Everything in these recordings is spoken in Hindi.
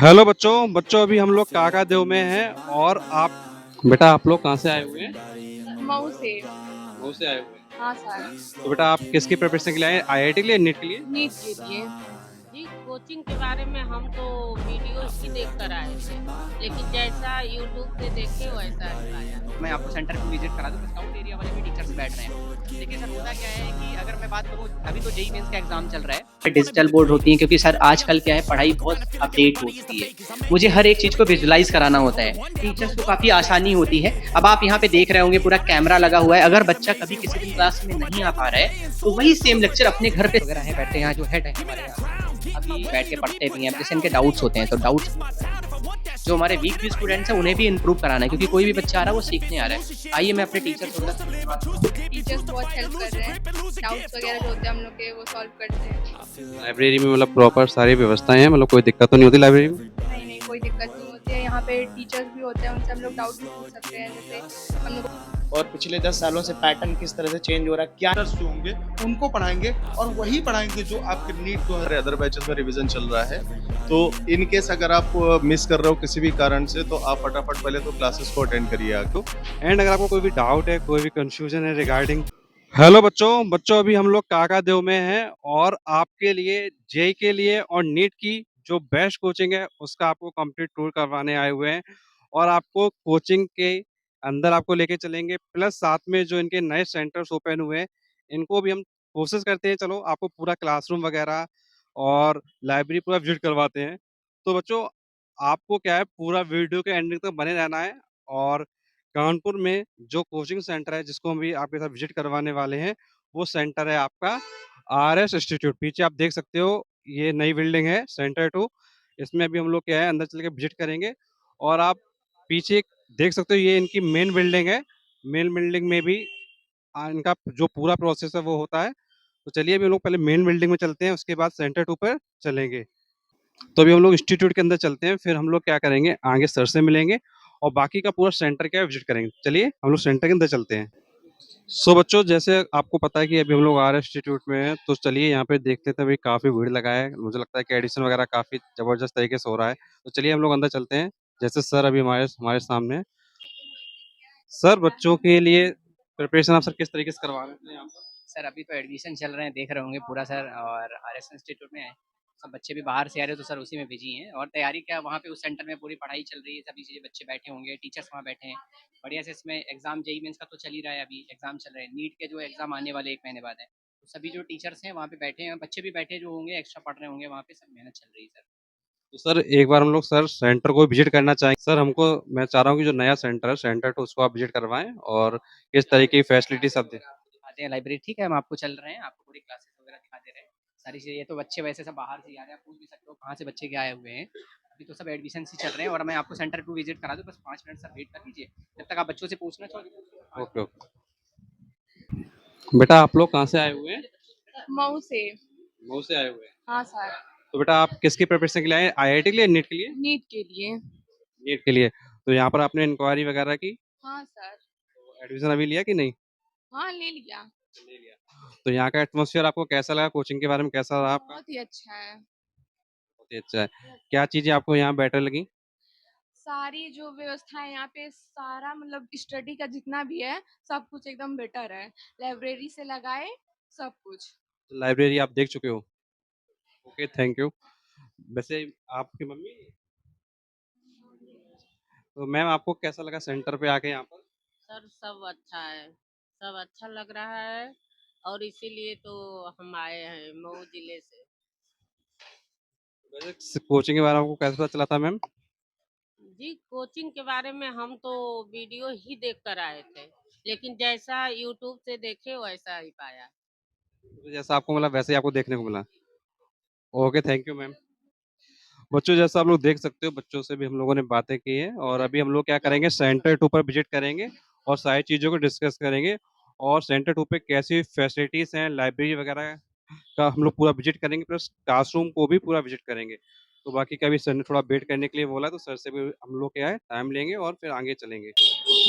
हेलो बच्चों बच्चों अभी हम लोग काका देव में हैं। और आप बेटा आप लोग कहाँ से आए हुए हैं? मऊ से। मऊ से आए हुए हैं। हाँ सर। तो बेटा आप किसकी प्रिपरेशन के लिए आए? आईआईटी के लिए, नीट के लिए? नीट के लिए। जी, कोचिंग के बारे में हम तो वीडियोज़ ही देख कर आए थे, लेकिन जैसा यूट्यूब से देखे वैसा ही पाया। मैं आपको सेंटर को विजिट करा दूँ तो स्काउट एरिया वाले भी टीचर्स बैठ रहे हैं। देखिए सर, होता क्या है कि अगर मैं बात करूँ, अभी तो जेईई मेंस का एग्जाम चल रहा है, डिजिटल बोर्ड होती है क्योंकि सर आजकल क्या है, पढ़ाई बहुत अपडेट होती है। मुझे हर एक चीज़ को विजुलाइज कराना होता है, टीचर्स को काफ़ी आसानी होती है। अब आप यहाँ पे देख रहे होंगे पूरा कैमरा लगा हुआ है। अगर बच्चा कभी किसी दिन क्लास में नहीं आ पा रहा है तो वही सेम लेक्चर अपने घर पे वगैरह है, बैठे यहाँ जो हेड है हमारे यहाँ अभी बैठ के पढ़ते भी हैं। जैसे इनके डाउट्स होते हैं तो डाउट्स जो हमारे वीक भी स्टूडेंट्स हैं उन्हें भी इंप्रूव कराना है, क्योंकि कोई भी बच्चा आ रहा है वो सीखने आ रहा है। आइए मैं अपने टीचर को टीचर्स बहुत हेल्प कर रहे हैं, डाउट्स वगैरह जो होते हैं हम लोग के वो सॉल्व करते हैं। लाइब्रेरी में मतलब प्रॉपर सारी व्यवस्थाएं हैं, मतलब कोई दिक्कत तो नहीं होती लाइब्रेरी में? नहीं नहीं, कोई दिक्कत नहीं होती है। यहाँ पे टीचर्स भी होते हैं, उनसे हम लोग डाउट भी पूछ सकते हैं। जैसे हम लोग और पिछले 10 सालों से पैटर्न किस तरह से चेंज हो रहा है, क्या टीचर्स जो होंगे उनको पढ़ाएंगे और वही पढ़ाएंगे जो आपके नीट को अदर बैचेस में रिवीजन चल रहा है। तो इन केस अगर आप मिस कर रहे हो किसी भी कारण से तो आप फटाफट पहले तो क्लासेस को अटेंड करिए आपको। एंड अगर आपको कोई भी डाउट है, कोई भी कंफ्यूजन है रिगार्डिंग। हेलो बच्चों बच्चों अभी हम लोग काका देव में हैं और आपके लिए जेई के लिए और नीट की जो बेस्ट कोचिंग है उसका आपको कंप्लीट टूर करवाने आए हुए हैं। और आपको कोचिंग के अंदर आपको लेके चलेंगे, प्लस साथ में जो इनके नए सेंटर्स ओपन हुए हैं इनको भी हम कोशिश करते हैं चलो आपको पूरा क्लासरूम वगैरह और लाइब्रेरी पूरा विजिट करवाते हैं। तो बच्चों आपको क्या है, पूरा वीडियो के एंडिंग तक बने रहना है। और कानपुर में जो कोचिंग सेंटर है जिसको हम भी आपके साथ विजिट करवाने वाले हैं, वो सेंटर है आपका आरएस इंस्टीट्यूट। पीछे आप देख सकते हो ये नई बिल्डिंग है सेंटर 2। इसमें अभी हम लोग क्या है अंदर चल के विजिट करेंगे। और आप पीछे देख सकते हो ये इनकी मेन बिल्डिंग है। मेन बिल्डिंग में भी इनका जो पूरा प्रोसेस है वो होता है। तो चलिए अभी हम लोग पहले मेन बिल्डिंग में चलते हैं, उसके बाद सेंटर 2 पर चलेंगे। तो अभी हम लोग इंस्टीट्यूट के अंदर चलते हैं, फिर हम लोग क्या करेंगे आगे सर से मिलेंगे और बाकी का पूरा सेंटर क्या है विजिट करेंगे। चलिए हम लोग सेंटर के अंदर चलते हैं। सो बच्चों जैसे आपको पता है कि अभी हम लोग आर इंस्टीट्यूट में हैं, तो चलिए यहाँ पे देखते थे अभी काफ़ी भीड़ लगा है। मुझे लगता है कि एडिशन वगैरह काफ़ी ज़बरदस्त तरीके से हो रहा है। तो चलिए हम लोग अंदर चलते हैं। जैसे सर अभी हमारे हमारे सामने हैं। सर बच्चों के लिए प्रिपरेशन आप सर किस तरीके से करवा रहे हैं यहाँ पर? सर अभी तो एडमिशन चल रहे हैं, देख रहे होंगे पूरा सर, और आरएस इंस्टीट्यूट में है। सब बच्चे भी बाहर से आ रहे हैं तो सर उसी में बिजी हैं। और तैयारी क्या, वहाँ पे उस सेंटर में पूरी पढ़ाई चल रही है, सभी चीज़ें बच्चे बैठे होंगे, टीचर्स वहाँ बैठे हैं बढ़िया से। इसमें एग्जाम जेईई मेंस का तो चल ही रहा है, अभी एग्जाम चल रहे हैं, नीट के जो एग्जाम आने वाले 1 महीने बाद है। तो सभी जो टीचर्स हैं वहाँ पे बैठे हैं, बच्चे भी बैठे जो होंगे एक्स्ट्रा पढ़ रहे होंगे, वहाँ पे सब मेहनत चल रही है सर। तो सर एक बार हम लोग सर सेंटर को विजिट करना चाहेंगे। सर हमको मैं चाह रहा हूँ कि जो नया सेंटर है सेंटर 2 उसको आप विजिट करवाएं और किस तरीके की फैसिलिटी सब दें। दिखाते हैं लाइब्रेरी, ठीक है, हम आपको चल रहे हैं, आपको पूरी क्लासेस वगैरह दिखा दे रहे हैं, सारी चीज़ें। ये तो बच्चे वैसे सब बाहर से ही आ रहे हैं, आप पूछ भी सकते हो कहाँ से बच्चे क्या आए हुए हैं। अभी तो सब एडमिशन ही चल रहे हैं और मैं आपको सेंटर 2 विजिट करा दूँ, बस 5 मिनट सर वेट कर लीजिए, जब तक आप बच्चों से पूछना चाहो। Okay okay. बेटा आप लोग कहाँ से आए हुए हैं? मऊ से। मऊ से आए हुए हैं। हाँ सर। तो बेटा आप किसकी प्रिपरेशन के लिए आए? आईआईटी के लिए, नीट के लिए? नीट के लिए। नीट के लिए। तो यहाँ पर आपने इंक्वायरी वगैरह की? हाँ सर। एडमिशन अभी लिया कि नहीं? हाँ ले लिया। ले लिया। तो यहाँ का एटमॉस्फेयर आपको कैसा लगा? कोचिंग के बारे में कैसा रहा आपका? बहुत ही अच्छा है। बहुत ही अच्छा है। क्या चीज़ें आपको यहाँ बेटर लगी? सारी जो व्यवस्थाएं यहाँ पे, सारा मतलब स्टडी का जितना भी है सब कुछ एकदम बेटर है। लाइब्रेरी से लगाए सब कुछ। लाइब्रेरी आप देख चुके हो? Okay thank you. वैसे आपकी मम्मी, तो मैम आपको कैसा लगा सेंटर पे आके यहाँ पर? सर सब अच्छा है, सब अच्छा लग रहा है और इसीलिए तो हम आए हैं मऊ जिले से। वैसे कोचिंग के बारे में आपको कैसा पता चला था मैम? जी, कोचिंग के बारे में हम तो वीडियो ही देख कर आए थे, लेकिन जैसा यूट्यूब से देखे वैसा ही पाया। तो जैसा आपको मिला वैसे ही आपको देखने को मिला। Okay thank you ma'am. बच्चों जैसा आप लोग देख सकते हो, बच्चों से भी हम लोगों ने बातें की है और अभी हम लोग क्या करेंगे सेंटर 2 पर विजिट करेंगे और सारी चीज़ों को डिस्कस करेंगे। और सेंटर 2 पे कैसी फैसिलिटीज़ हैं, लाइब्रेरी वगैरह का हम लोग पूरा विजिट करेंगे, प्लस क्लासरूम को भी पूरा विजिट करेंगे। तो बाकी का भी सर ने थोड़ा वेट करने के लिए बोला, तो सर से भी हम लोग क्या है टाइम लेंगे और फिर आगे चलेंगे।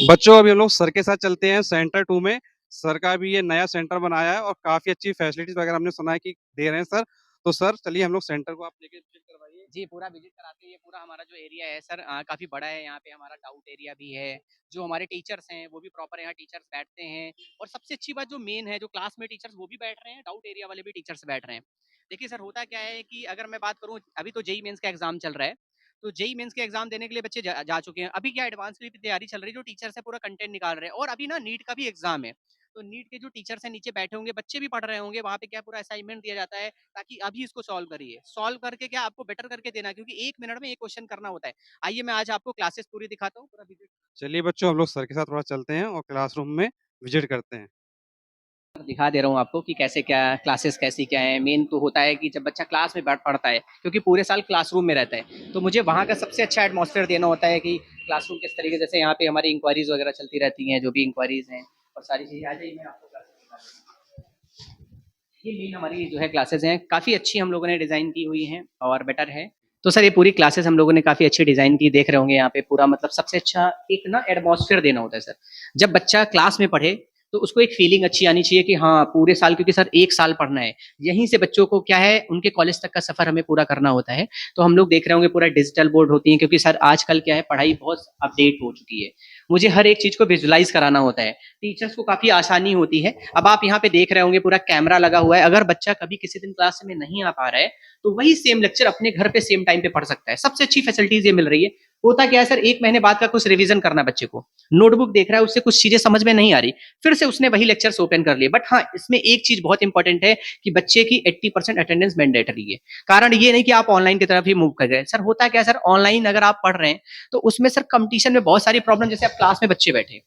बच्चों अभी हम लोग सर के साथ चलते हैं सेंटर 2 में। सर का भी ये नया सेंटर बनाया है और काफ़ी अच्छी फैसिलिटीज़ वगैरह हमने सुना है कि दे रहे हैं सर। तो सर चलिए हम लोग सेंटर को आप लेके विजिट करवाइए। जी, पूरा विज़िट कराते हैं। ये पूरा हमारा जो एरिया है सर काफ़ी बड़ा है, यहाँ पे हमारा डाउट एरिया भी है। जो हमारे टीचर्स हैं, वो भी प्रॉपर यहाँ टीचर्स बैठते हैं और सबसे अच्छी बात जो मेन है, जो क्लास में टीचर्स वो भी बैठ रहे हैं, डाउट एरिया वाले भी टीचर्स बैठ रहे हैं। देखिए सर, होता क्या है कि अगर मैं बात करूँ, अभी तो जेईई मेंस का एग्ज़ाम चल रहा है, तो जेईई मेंस के एग्ज़ाम देने के लिए बच्चे जा जा चुके हैं। अभी क्या एडवांस की भी तैयारी चल रही है, जो टीचर्स हैं पूरा कंटेंट निकाल रहे हैं और अभी ना नीट का भी एग्ज़ाम है। तो नीट के जो टीचर्स हैं नीचे बैठे होंगे, बच्चे भी पढ़ रहे होंगे, वहाँ पे क्या पूरा असाइनमेंट दिया जाता है ताकि अभी इसको सॉल्व करिए। सॉल्व करके क्या आपको बेटर करके देना है क्योंकि 1 मिनट में 1 क्वेश्चन करना होता है। आइए मैं आज आपको क्लासेस पूरी दिखाता हूँ, पूरा विज़िट चलिए बच्चों हम लोग सर के साथ थोड़ा चलते हैं और क्लासरूम में विजिट करते हैं। दिखा दे रहा हूँ आपको कि कैसे क्या क्लासेस कैसी क्या है। मेन तो होता है कि जब बच्चा क्लास में बैठ पढ़ता है क्योंकि पूरे साल क्लासरूम में रहता है, तो मुझे वहाँ का सबसे अच्छा एटमॉस्फेयर देना होता है कि क्लासरूम किस तरीके जैसे यहाँ पे हमारी इंक्वायरीज़ वगैरह चलती रहती हैं, जो भी इंक्वायरीज़ हैं और सारी चीज़ें। आ जाइए मैं आपको क्लासेस दिखा देता हूँ। ये मेन हमारी जो है क्लासेस हैं, काफ़ी अच्छी हम लोगों ने डिज़ाइन की हुई हैं और बेटर है। तो सर ये पूरी क्लासेस हम लोगों ने काफ़ी अच्छी डिज़ाइन की, देख रहे होंगे यहाँ पे पूरा मतलब सबसे अच्छा एक ना एटमॉस्फेयर देना होता है सर। जब बच्चा क्लास में पढ़े तो उसको एक फीलिंग अच्छी आनी चाहिए कि हाँ पूरे साल, क्योंकि सर 1 साल पढ़ना है। यहीं से बच्चों को क्या है उनके कॉलेज तक का सफ़र हमें पूरा करना होता है। तो हम लोग देख रहे होंगे पूरा डिजिटल बोर्ड होती है क्योंकि सर आजकल क्या है पढ़ाई बहुत अपडेट हो चुकी है। मुझे हर एक चीज़ को विजुअलाइज़ कराना होता है। टीचर्स को काफ़ी आसानी होती है। अब आप यहाँ पे देख रहे होंगे पूरा कैमरा लगा हुआ है। अगर बच्चा कभी किसी दिन क्लास में नहीं आ पा रहा है, तो वही सेम लेक्चर अपने घर पे सेम टाइम पे पढ़ सकता है। सबसे अच्छी फैसिलिटीज़ ये मिल रही है। होता क्या है सर, 1 महीने बाद का कुछ रिवीजन करना है बच्चे को, नोटबुक देख रहा है, उससे कुछ चीज़ें समझ में नहीं आ रही, फिर से उसने वही लेक्चर्स ओपन कर लिए। बट हाँ, इसमें एक चीज़ बहुत इंपॉर्टेंट है कि बच्चे की 80% अटेंडेंस मैंडेटरी है। कारण ये नहीं कि आप ऑनलाइन की तरफ ही मूव कर गए। सर होता क्या है सर, ऑनलाइन अगर आप पढ़ रहे हैं, तो उसमें सर कॉम्पिटिशन में बहुत सारी प्रॉब्लम, जैसे आप क्लास में बच्चे बैठे हैं,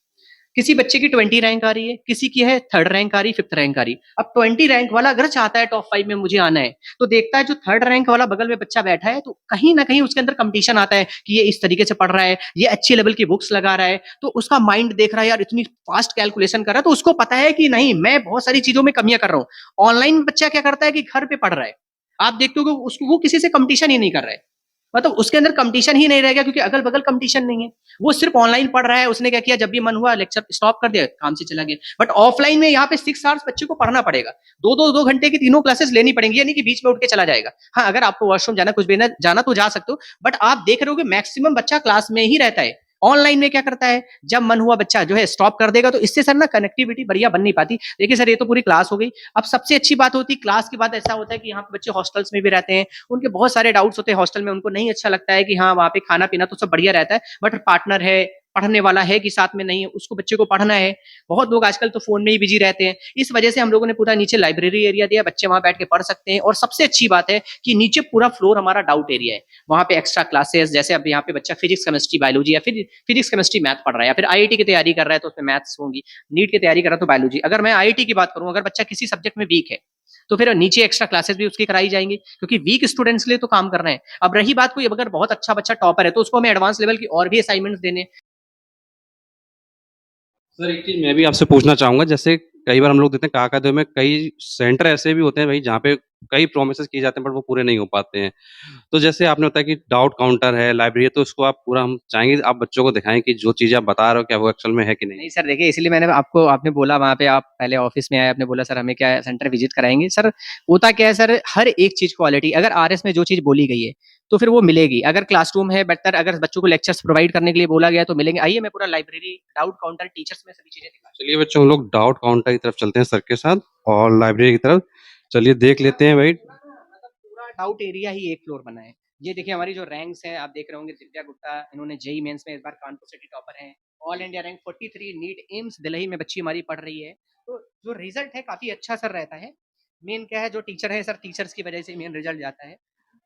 किसी बच्चे की 20 रैंक आ रही है, किसी की है 3rd रैंक आ रही, 5th रैंक आ रही। अब 20 रैंक वाला अगर चाहता है टॉप 5 में मुझे आना है, तो देखता है जो 3rd रैंक वाला बगल में बच्चा बैठा है, तो कहीं न कहीं उसके अंदर कॉम्पिटिशन आता है कि ये इस तरीके से पढ़ रहा है, ये अच्छी लेवल की बुक्स लगा रहा है, तो उसका माइंड देख रहा है यार इतनी फास्ट कैलकुलेशन कर रहा है, तो उसको पता है कि नहीं मैं बहुत सारी चीज़ों में कमियाँ कर रहा हूँ। ऑनलाइन बच्चा क्या करता है कि घर पे पढ़ रहा है। आप देखते हो कि उसको वो किसी से कॉम्पिटिशन ही नहीं कर रहा है। मतलब उसके अंदर कंपटीशन ही नहीं रह गया क्योंकि अगल-बगल कंपटीशन नहीं है। वो सिर्फ ऑनलाइन पढ़ रहा है, उसने क्या किया जब भी मन हुआ लेक्चर स्टॉप कर दिया, काम से चला गया। बट ऑफलाइन में यहाँ पे 6 आवर्स बच्चे को पढ़ना पड़ेगा। 2-2 घंटे की तीनों क्लासेस लेनी पड़ेंगी, ये नहीं कि बीच में उठ के चला जाएगा। हाँ, अगर आपको वॉशरूम जाना कुछ भी ना जाना तो जा सकते हो, बट आप देख रहे हो कि मैक्सिमम बच्चा क्लास में ही रहता है। ऑनलाइन में क्या करता है, जब मन हुआ बच्चा जो है स्टॉप कर देगा, तो इससे सर ना कनेक्टिविटी बढ़िया बन नहीं पाती। देखिए सर ये तो पूरी क्लास हो गई। अब सबसे अच्छी बात होती है क्लास के बाद ऐसा होता है कि यहाँ पे बच्चे हॉस्टल्स में भी रहते हैं, उनके बहुत सारे डाउट्स होते हैं हॉस्टल में, उनको नहीं अच्छा लगता है कि हाँ, वहाँ पे खाना-पीना तो सब बढ़िया रहता है, बट पार्टनर है, पढ़ने वाला है कि साथ में नहीं है, उसको बच्चे को पढ़ना है। बहुत लोग आजकल तो फ़ोन में ही बिज़ी रहते हैं। इस वजह से हम लोगों ने पूरा नीचे लाइब्रेरी एरिया दिया, बच्चे वहाँ बैठ के पढ़ सकते हैं और सबसे अच्छी बात है कि नीचे पूरा फ्लोर हमारा डाउट एरिया है। वहाँ पे एक्स्ट्रा क्लासेस, जैसे अब यहाँ पे बच्चा फिजिक्स, केमिस्ट्री, बायोलॉजी या फिर फिजिक्स, केमिस्ट्री, मैथ पढ़ रहा है या फिर आईआईटी की तैयारी कर रहा है तो उसमें मैथ्स होंगी, नीट की तैयारी कर रहा है तो बायोलॉजी। अगर मैं आईआईटी की बात करूँ, अगर बच्चा किसी सब्जेक्ट में वीक है, तो फिर नीचे एक्स्ट्रा क्लासेस भी उसकी कराई जाएंगी क्योंकि वीक स्टूडेंट्स के लिए तो काम कर रहे हैं। अब रही बात कोई अगर बहुत अच्छा बच्चा टॉपर है तो उसको हमें एडवांस लेवल की और भी असाइनमेंट्स देने। सर एक चीज़ मैं भी आपसे पूछना चाहूँगा, जैसे कई बार हम लोग देखते हैं काका-देव में कई सेंटर ऐसे भी होते हैं भई जहाँ पे कई प्रोमिसेस किए जाते हैं बट वो पूरे नहीं हो पाते हैं। तो जैसे आपने बताया कि डाउट काउंटर है, लाइब्रेरी है, तो उसको आप पूरा हम चाहेंगे आप बच्चों को दिखाएँ कि जो चीज़ें आप बता रहे हो क्या वो एक्चुअल में है कि नहीं? नहीं सर, देखिए इसलिए मैंने आपको, आपने बोला वहाँ पे, आप पहले ऑफिस में आए, आपने बोला सर हमें क्या है सेंटर विजिट कराएँगे। सर होता क्या है सर, हर एक चीज़ क्वालिटी, अगर आरएस में जो चीज़ बोली गई है, तो फिर वो मिलेगी। अगर क्लासरूम है बेहतर, अगर बच्चों को लेक्चर्स प्रोवाइड करने के लिए बोला गया है तो मिलेंगे। आइए मैं पूरा लाइब्रेरी, डाउट काउंटर, टीचर्स में सभी चीज़ें दिखा। चलिए बच्चों हम लोग डाउट काउंटर की तरफ चलते हैं सर के साथ और लाइब्रेरी की तरफ। चलिए देख लेते हैं भाई। मतलब पूरा डाउट एरिया ही एक फ्लोर बना है। ये देखिए हमारी जो रैंक्स हैं, आप देख रहे होंगे दिव्या गुप्ता, इन्होंने जेईई मेंस में इस बार कानपुर सिटी टॉपर हैं। All India rank 43, NEET AIIMS Delhi में बच्ची हमारी पढ़ रही है। तो जो रिजल्ट है काफ़ी अच्छा सर रहता है। मेन क्या है, जो टीचर है सर, टीचर्स की वजह से मेन रिजल्ट जाता है।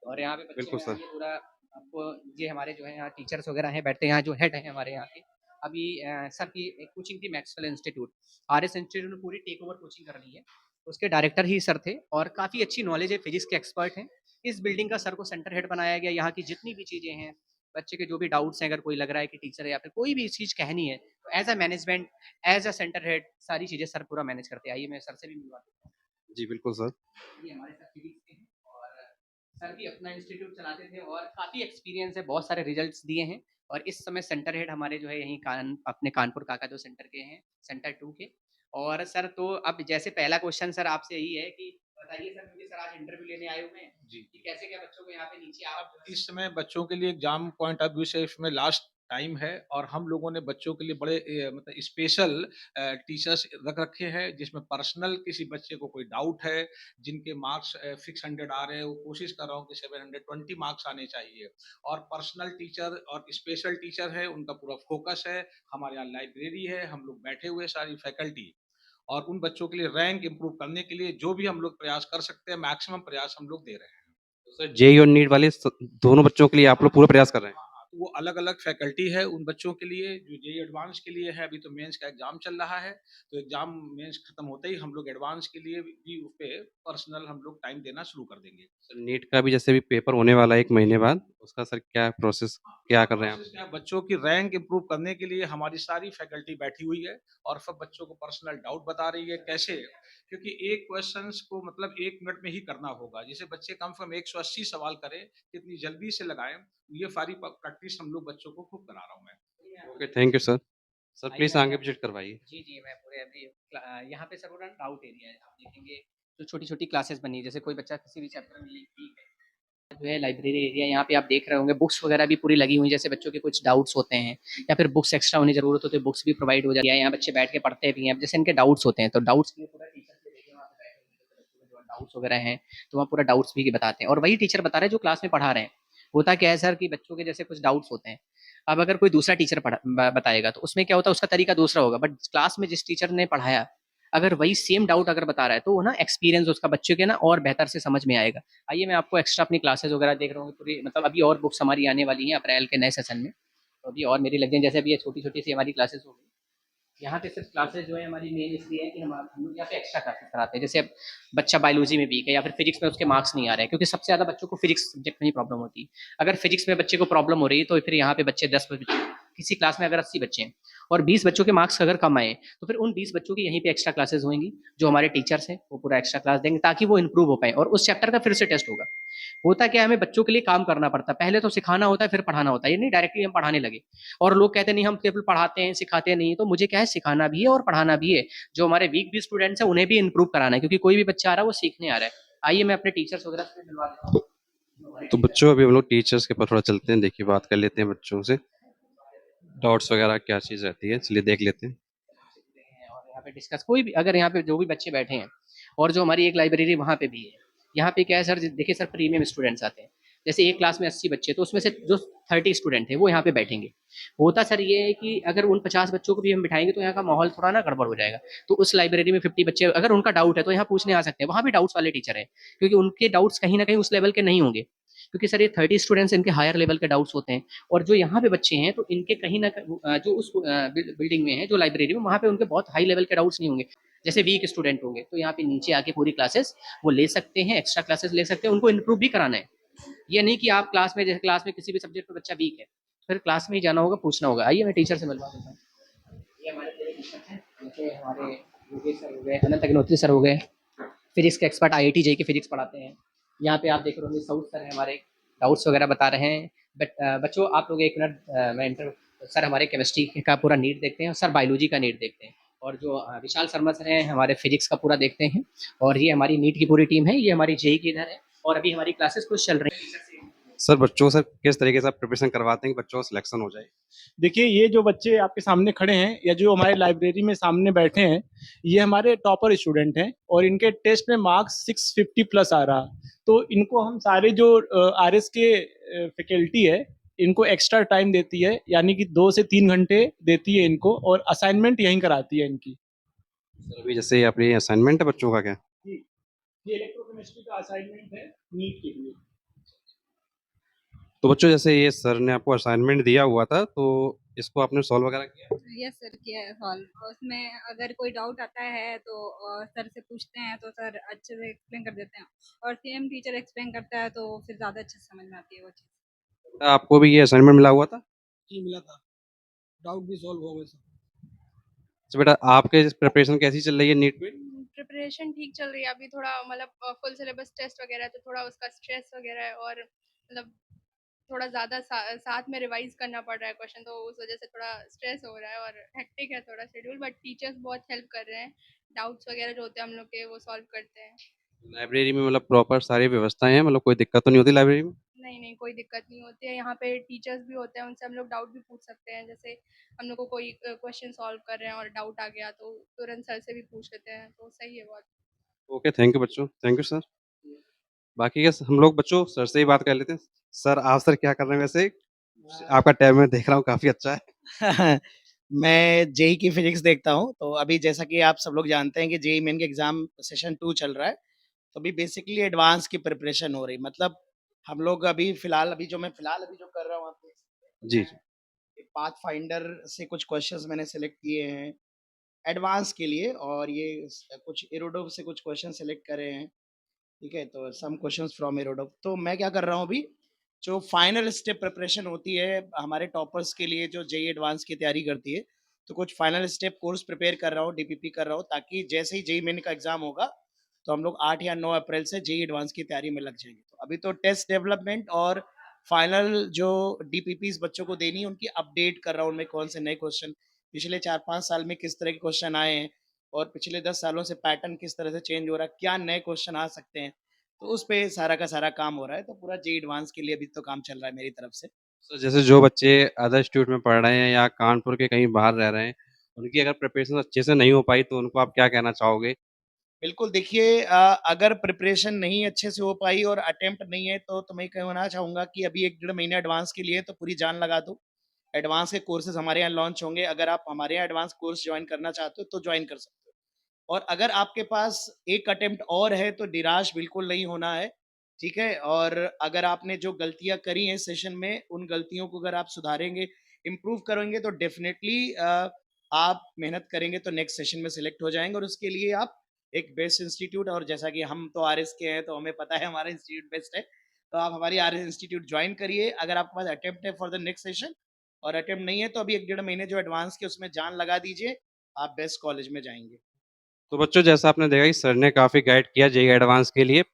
और यहाँ पे बच्चे बिल्कुल हैं, सर। ये पूरा आपको, ये हमारे जो है यहाँ टीचर्स वगैरह हैं बैठते हैं, यहाँ जो हेड हैं हमारे यहाँ के। अभी सर की एक कोचिंग थी मैक्सवेल इंस्टीट्यूट, आरएस इंस्टीट्यूट ने पूरी टेक ओवर कोचिंग कर ली है। उसके डायरेक्टर ही सर थे और काफ़ी अच्छी नॉलेज है, फिजिक्स के एक्सपर्ट हैं। इस बिल्डिंग का सर को सेंटर हेड बनाया गया। यहाँ की जितनी भी चीज़ें हैं, बच्चे के जो भी डाउट्स हैं, अगर कोई लग रहा है कि टीचर है या फिर कोई भी चीज़ कहनी है, तो as a management, as a centre head सारी चीज़ें सर पूरा मैनेज करते हैं। आइए मैं सर से भी मिलवा देता हूँ। जी, बिल्कुल सर। ये हमारे सर फिजिक्स के हैं और सर भी अपना इंस्टीट्यूट चलाते थे और काफ़ी एक्सपीरियंस है, बहुत सारे रिजल्ट्स दिए हैं। और इस समय सेंटर हेड हमारे जो है यहीं अपने कानपुर काका जो सेंटर के हैं, सेंटर 2 के। और सर तो अब जैसे पहला क्वेश्चन सर आपसे यही है कि बताइए सर, क्योंकि सर आज इंटरव्यू लेने आए हुए हैं जी। कि कैसे क्या बच्चों को यहाँ पे नीचे आप इस समय बच्चों के लिए एग्जाम पॉइंट ऑफ व्यू से इसमें लास्ट टाइम है और हम लोगों ने बच्चों के लिए बड़े मतलब स्पेशल टीचर्स रख रखे हैं, जिसमें पर्सनल किसी बच्चे को कोई डाउट है, जिनके मार्क्स 600 आ रहे हैं, वो कोशिश कर रहा हूँ कि 720 मार्क्स आने चाहिए, और पर्सनल टीचर और स्पेशल टीचर है, उनका पूरा फोकस है। हमारे यहाँ लाइब्रेरी है, हम लोग बैठे हुए सारी फैकल्टी, और उन बच्चों के लिए रैंक इम्प्रूव करने के लिए जो भी हम लोग प्रयास कर सकते हैं, मैक्सिमम प्रयास हम लोग दे रहे हैं। सर जेईई और नीट वाले दोनों बच्चों के लिए आप लोग पूरा प्रयास कर रहे हैं। हाँ, तो वो अलग-अलग फैकल्टी है उन बच्चों के लिए जो जेईई एडवांस के लिए है। अभी तो मेंस का एग्जाम चल रहा है, तो एग्जाम मेंस खत्म होते ही हम लोग एडवांस के लिए भी उस पे पर्सनल हम लोग टाइम देना शुरू कर देंगे। सर नीट का भी जैसे भी पेपर होने वाला है 1 महीने बाद, उसका सर क्या प्रोसेस क्या कर रहे हैं आप? प्रोसेस क्या है, बच्चों की रैंक इम्प्रूव करने के लिए हमारी सारी फैकल्टी बैठी हुई है और सब बच्चों को पर्सनल डाउट बता रही है कैसे, क्योंकि एक क्वेश्चंस को मतलब 1 मिनट में ही करना होगा। जैसे बच्चे कम से कम 180 सवाल करें, कितनी जल्दी से लगाएं, ये सारी प्रैक्टिस हम लोग बच्चों को खूब करा रहा हूँ मैं। Okay, thank you sir. Sir आइए प्लीज़ मैं आगे आपको विज़िट करवाइए। जी, जी, मैं पूरे अभी यहाँ पे सर पूरा डाउट एरिया है। आप देखेंगे जो छोटी-छोटी क्लासेस बनी है, जैसे कोई बच्चा किसी भी चैप्टर में वीक है, जो है लाइब्रेरी एरिया यहाँ पे आप देख रहे होंगे बुक्स वगैरह भी पूरी लगी हुई हैं, जैसे बच्चों के कुछ डाउट्स होते हैं या फिर बुक्स एक्स्ट्रा होने की ज़रूरत होती है, बुक्स भी प्रोवाइड हो जाती है। यहाँ बच्चे बैठ के पढ़ते भी हैं। अब जैसे इनके डाउट्स होते हैं, तो डाउट्स के लिए पूरा टीचर से देखिए वहाँ पे बैठे हुए हैं, बच्चों के जो डाउट्स वगैरह हैं, तो वहाँ पूरा डाउट्स भी बताते हैं और वही टीचर बता रहे हैं जो क्लास में पढ़ा रहे हैं। होता क्या है सर कि बच्चों के जैसे कुछ डाउट्स होते हैं, अब अगर कोई दूसरा टीचर बताएगा तो उसमें क्या होता है उसका तरीका दूसरा होगा, बट क्लास में जिस टीचर ने पढ़ाया अगर वही सेम डाउट अगर बता रहा है तो वो ना एक्सपीरियंस उसका बच्चे के ना और बेहतर से समझ में आएगा। आइए मैं आपको एक्स्ट्रा अपनी क्लासेस वगैरह देख रहा हूँ पूरी, मतलब अभी और बुक्स हमारी आने वाली हैं अप्रैल के नए सेशन में, तो अभी और मेरी लग जाए, जैसे अभी ये छोटी छोटी सी हमारी क्लासेस हो गई। यहाँ पे सिर्फ क्लासेस जो है हमारी मेन इसलिए है कि हम लोग यहाँ पे एक्स्ट्रा क्लासेस कराते हैं। जैसे अब बच्चा बायोलॉजी में वीक है या फिर फिजिक्स में उसके मार्क्स नहीं आ रहे हैं, क्योंकि सबसे ज़्यादा बच्चों को फिजिक्स सब्जेक्ट में ही प्रॉब्लम होती है। अगर फिजिक्स में बच्चे को प्रॉब्लम हो रही है तो फिर यहाँ पे बच्चे 10 बच्चे, किसी क्लास में अगर 80 बच्चे हैं और 20 बच्चों के मार्क्स अगर कम आए तो फिर उन 20 बच्चों की यहीं पे एक्स्ट्रा क्लासेस होंगी, जो हमारे टीचर्स हैं वो पूरा एक्स्ट्रा क्लास देंगे ताकि वो इंप्रूव हो पाए और उस चैप्टर का फिर से टेस्ट होगा। होता क्या है, हमें बच्चों के लिए काम करना पड़ता है, पहले तो सिखाना होता है फिर पढ़ाना होता है, ये नहीं डायरेक्टली हम पढ़ाने लगे। और लोग कहते नहीं हम केवल पढ़ाते हैं सिखाते नहीं, तो मुझे क्या है सिखाना भी है और पढ़ाना भी है। जो हमारे वीक भी स्टूडेंट्स हैं उन्हें भी इंप्रूव कराना है, क्योंकि कोई भी बच्चा आ रहा है वो सीखने आ रहा है। आइए मैं अपने टीचर्स वगैरह से मिलवा देता हूँ। तो बच्चों अभी हम लोग टीचर्स के ऊपर थोड़ा चलते हैं, देखिए बात कर लेते हैं बच्चों से, डाउट्स वगैरह क्या चीज़ रहती है, चलिए देख लेते हैं। और यहाँ पे डिस्कस कोई भी अगर यहाँ पे जो भी बच्चे बैठे हैं, और जो हमारी एक लाइब्रेरी वहाँ पे भी है। यहाँ पे क्या है सर, देखिए सर प्रीमियम स्टूडेंट्स आते हैं, जैसे एक क्लास में 80 बच्चे, तो उसमें से जो 30 स्टूडेंट है वो यहाँ पे बैठेंगे। होता सर ये है कि अगर उन 50 बच्चों को भी हम बिठाएंगे तो यहाँ का माहौल थोड़ा ना गड़बड़ हो जाएगा। तो उस लाइब्रेरी में 50 बच्चे अगर उनका डाउट है तो यहाँ पूछने आ सकते हैं, वहाँ भी डाउट्स वाले टीचर हैं, क्योंकि उनके डाउट्स कहीं ना कहीं उस लेवल के नहीं होंगे, क्योंकि सर ये 30 स्टूडेंट्स इनके हायर लेवल के डाउट्स होते हैं। और जो यहाँ पे बच्चे हैं तो इनके कहीं ना जो उस बिल्डिंग में है जो लाइब्रेरी में, वहाँ पे उनके बहुत हाई लेवल के डाउट्स नहीं होंगे। जैसे वीक स्टूडेंट होंगे तो यहाँ पे नीचे आके पूरी क्लासेस वो ले सकते हैं, एक्स्ट्रा क्लासेस ले सकते हैं, उनको इंप्रूव भी कराना है। ये नहीं कि आप क्लास में, जैसे क्लास में किसी भी सब्जेक्ट में बच्चा वीक है फिर क्लास में ही जाना होगा, पूछना होगा। आइए मैं टीचर से मिलवा देता हूँ। ये हमारे पूरे टीचर हैं, जैसे हमारे योगेश सर हो गए, अनंत अग्निहोत्री सर हो गए, फिजिक्स के एक्सपर्ट IIT जेईई के फिजिक्स पढ़ाते हैं। यहाँ पे आप देख रहे होंगे साउथ सर है हमारे, डाउट्स वगैरह बता रहे हैं। बट बच्चों आप लोग एक मिनट, मैं इंटर सर हमारे केमिस्ट्री का पूरा नीट देखते हैं, सर बायोलॉजी का नीट देखते हैं, और जो विशाल शर्मा सर हैं हमारे फिजिक्स का पूरा देखते हैं। और ये हमारी नीट की पूरी टीम है, ये हमारी जेईई की इधर है, और अभी हमारी क्लासेस कुछ चल रही हैं। सर बच्चों को सर किस तरीके से आप प्रिपरेशन करवाते हैं कि बच्चों का सिलेक्शन हो जाए? देखिए ये जो बच्चे आपके सामने खड़े हैं या जो हमारे लाइब्रेरी में सामने बैठे हैं, ये हमारे टॉपर स्टूडेंट हैं और इनके टेस्ट में मार्क्स 650 प्लस आ रहा। तो इनको हम सारे जो RS के फैकल्टी है इनको एक्स्ट्रा टाइम देती है, यानी कि 2 से 3 घंटे देती है इनको, और असाइनमेंट यहीं कराती है इनकी। सर अभी जैसे अपनी असाइनमेंट है बच्चों का क्या? जी, ये इलेक्ट्रोकेमिस्ट्री का असाइनमेंट है नीट के लिए। तो बच्चों जैसे ये सर ने आपको असाइनमेंट दिया हुआ था, तो इसको आपने सॉल्व वगैरह किया? यस सर, किया है सॉल्व। उसमें अगर कोई डाउट आता है तो सर से पूछते हैं तो सर अच्छे से एक्सप्लेन कर देते हैं, और सेम टीचर एक्सप्लेन करता है तो फिर ज़्यादा अच्छे से समझ में आती है वो चीज़। आपको भी ये असाइनमेंट मिला हुआ था? जी मिला था, डाउट भी सॉल्व हो गए सब। तो बेटा आपके प्रिपरेशन कैसी चल रही है नीट में? प्रिपरेशन ठीक चल रही है अभी, थोड़ा मतलब फुल सिलेबस टेस्ट वगैरह है तो थोड़ा उसका स्ट्रेस वगैरह है, और मतलब थोड़ा ज़्यादा साथ में रिवाइज करना पड़ रहा है क्वेश्चन, तो उस वजह से थोड़ा स्ट्रेस हो रहा है और हेक्टिक है थोड़ा शेड्यूल, बट टीचर्स बहुत हेल्प कर रहे हैं, डाउट्स वगैरह जो होते हैं हम लोग के वो सॉल्व करते हैं। लाइब्रेरी में मतलब प्रॉपर सारी व्यवस्थाएँ हैं, मतलब कोई दिक्कत तो नहीं होती लाइब्रेरी में? नहीं, कोई दिक्कत नहीं होती है। यहाँ पे टीचर्स भी होते हैं, उनसे हम लोग डाउट भी पूछ सकते हैं। जैसे हम लोग को कोई क्वेश्चन सॉल्व कर रहे हैं और डाउट आ गया तो तुरंत सर से भी पूछ लेते हैं, तो सही है बहुत। ओके, थैंक यू बच्चों। Thank you sir. बाकी के हम लोग बच्चों सर से ही बात कर लेते हैं। सर, आप सर क्या कर रहे हैं वैसे? आपका टैब मैं देख रहा हूँ काफ़ी अच्छा है। मैं जेईई की फिजिक्स देखता हूँ, तो अभी जैसा कि आप सब लोग जानते हैं कि जेईई मेन के एग्ज़ाम सेशन 2 चल रहा है, तो अभी बेसिकली एडवांस की प्रिपरेशन हो रही है। मतलब हम लोग अभी फ़िलहाल अभी जो कर रहा हूँ, आप देख सकते जी, जी। हैं, पाथफाइंडर से कुछ क्वेश्चंस मैंने सेलेक्ट किए हैं एडवांस के लिए, और ये कुछ एरोडोव से कुछ क्वेश्चन सेलेक्ट करे हैं। ठीक है, तो सम क्वेश्चंस फ्रॉम एरोडोव। तो मैं क्या कर रहा हूँ अभी, जो फाइनल स्टेप प्रिपरेशन होती है हमारे टॉपर्स के लिए जो जेईई एडवांस की तैयारी करती है, तो कुछ फाइनल स्टेप कोर्स प्रिपेयर कर रहा हूँ, डीपीपी कर रहा हूँ, ताकि जैसे ही जेईई मेन का एग्जाम होगा तो हम लोग 8 या 9 अप्रैल से जेईई एडवांस की तैयारी में लग जाएंगे। तो अभी तो टेस्ट डेवलपमेंट और फाइनल जो डीपीपीज बच्चों को देनी है उनकी अपडेट कर रहा हूँ, उनमें कौन से नए क्वेश्चन पिछले 4-5 साल में किस तरह के क्वेश्चन आए हैं, और पिछले 10 सालों से पैटर्न किस तरह से चेंज हो रहा है, क्या नए क्वेश्चन आ सकते हैं। तो उस पे सारा का सारा काम हो रहा है, तो पूरा जेईई एडवांस के लिए अभी तो काम चल रहा है मेरी तरफ से। सर, जैसे जो बच्चे अदर इंस्टीट्यूट में पढ़ रहे हैं या कानपुर के कहीं बाहर रह रहे हैं, उनकी अगर प्रिपरेशन अच्छे से नहीं हो पाई तो उनको आप क्या कहना चाहोगे? बिल्कुल देखिए, अगर प्रिपरेशन नहीं अच्छे से हो पाई और अटेम्प्ट नहीं है तो मैं कहना चाहूँगा कि अभी 1 डेढ़ महीने एडवांस के लिए तो पूरी जान लगा दो। एडवांस के कोर्सेज़ हमारे यहाँ लॉन्च होंगे, अगर आप हमारे यहाँ एडवांस कोर्स जॉइन करना चाहते हो तो जॉइन कर सकते हो। और अगर आपके पास 1 अटेम्प्ट और है तो निराश बिल्कुल नहीं होना है, ठीक है? और अगर आपने जो गलतियाँ करी हैं सेशन में, उन गलतियों को अगर आप सुधारेंगे, इम्प्रूव करेंगे तो डेफ़िनेटली आप मेहनत करेंगे तो नेक्स्ट सेशन में सेलेक्ट हो जाएँगे, और उसके लिए आप एक बेस्ट इंस्टीट्यूट, और जैसा कि हम तो आरएस के हैं तो हमें पता है हमारा इंस्टीट्यूट बेस्ट है, तो आप हमारी आरएस इंस्टीट्यूट ज्वाइन करिए अगर आपके पास अटेम्प्ट है फॉर द नेक्स्ट सेशन, और अटेम्प्ट नहीं है तो अभी 1 डेढ़ महीने जो एडवांस के उसमें जान लगा दीजिए, आप बेस्ट कॉलेज में जाएँगे। तो बच्चों जैसा आपने देखा कि सर ने काफ़ी गाइड किया जेईई एडवांस के लिए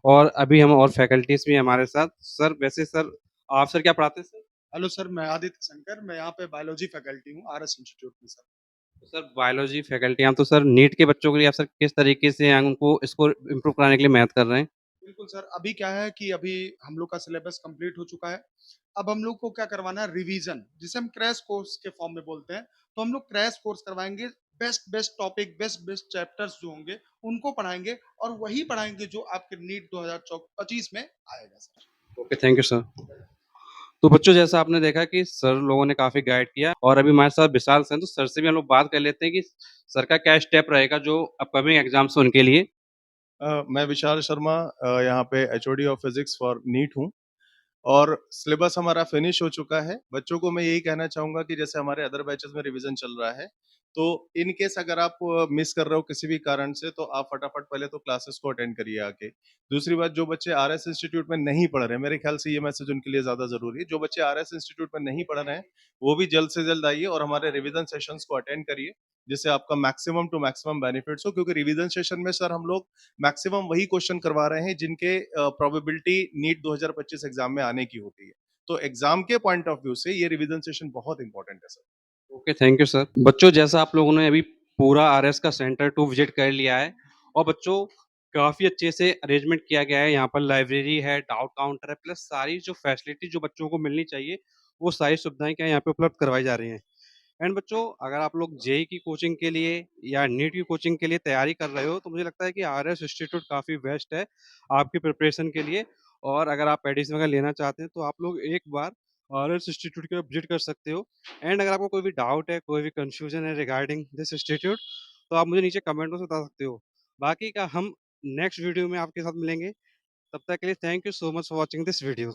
और अभी हम और फैकल्टीज़ भी हैं हमारे साथ। सर वैसे सर आप सर क्या पढ़ाते हैं सर? हेलो सर, मैं आदित्य शंकर, मैं यहाँ पे बायोलॉजी फैकल्टी हूँ आरएस इंस्टीट्यूट में सर। तो सर बायोलॉजी फैकल्टी हैं, तो सर नीट के बच्चों के लिए आप सर किस तरीके से उनको इसको इम्प्रूव कराने के लिए मेहनत कर रहे हैं? बिल्कुल सर, अभी क्या है कि अभी हम लोग का सिलेबस कंप्लीट हो चुका है। अब हम लोग को क्या करवाना है, रिवीजन, जिसे हम क्रैश कोर्स के फॉर्म में बोलते हैं। तो हम लोग क्रैश कोर्स करवाएँगे, best best topic, best best chapters जो होंगे, उनको पढ़ाएँगे और वही पढ़ाएँगे जो आपके नीट 2025 में आएगा sir. Okay, thank you sir. तो बच्चों जैसा आपने देखा कि सर लोगों ने काफ़ी गाइड किया और अभी हमारे साथ विशाल सर हैं, तो सर से भी हम लोग बात कर लेते हैं कि सर का क्या स्टेप रहेगा जो अपकमिंग एग्ज़ाम्स हैं उनके लिए? मैं विशाल शर्मा, यहाँ पे HOD of physics for NEET हूँ। और सिलेबस हमारा फिनिश हो चुका है। बच्चों को मैं यही कहना चाहूँगा कि जैसे हमारे अदर बैचेज़ में रिवीजन चल रहा है, तो इन केस अगर आप मिस कर रहे हो किसी भी कारण से, तो आप फटाफट पहले तो क्लासेस को अटेंड करिए आके। दूसरी बात, जो बच्चे आरएस इंस्टीट्यूट में नहीं पढ़ रहे हैं, मेरे ख्याल से ये मैसेज उनके लिए ज़्यादा ज़रूरी है। जो बच्चे आरएस इंस्टीट्यूट में नहीं पढ़ रहे हैं, वो भी जल्द से जल्द आइए और हमारे रिवीजन सेशंस को अटेंड करिए, जिससे आपका मैक्सिमम टू मैक्सिमम बेनिफिट्स हो। क्योंकि रिवीजन सेशन में सर हम लोग मैक्सिमम वही क्वेश्चन करवा रहे हैं जिनके प्रोबेबिलिटी नीट 2025 एग्जाम में आने की होती है। तो एग्जाम के पॉइंट ऑफ व्यू से ये रिवीजन सेशन बहुत इंपॉर्टेंट है sir. Okay, thank you sir. बच्चों जैसा आप लोगों ने अभी पूरा आरएस का सेंटर 2 विज़िट कर लिया है और बच्चों काफ़ी अच्छे से अरेंजमेंट किया गया है। यहाँ पर लाइब्रेरी है, डाउट काउंटर है, प्लस सारी जो फैसिलिटी जो बच्चों को मिलनी चाहिए, वो सारी सुविधाएँ क्या है यहाँ पे उपलब्ध करवाई जा रही हैं। एंड बच्चों अगर आप लोग जेईई की कोचिंग के लिए या नीट की कोचिंग के लिए तैयारी कर रहे हो, तो मुझे लगता है कि आरएस इंस्टीट्यूट काफ़ी बेस्ट है आपकी प्रिपरेशन के लिए। और अगर आप एडमिशन वगैरह लेना चाहते हैं, तो आप लोग एक बार आरएस इंस्टीट्यूट का विज़िट कर सकते हो। एंड अगर आपको कोई भी डाउट है, कोई भी कन्फ्यूज़न है रिगार्डिंग दिस इंस्टीट्यूट, तो आप मुझे नीचे कमेंट में बता सकते हो। बाकी का हम नेक्स्ट वीडियो में आपके साथ मिलेंगे। तब तक के लिए thank you so much for watching this video.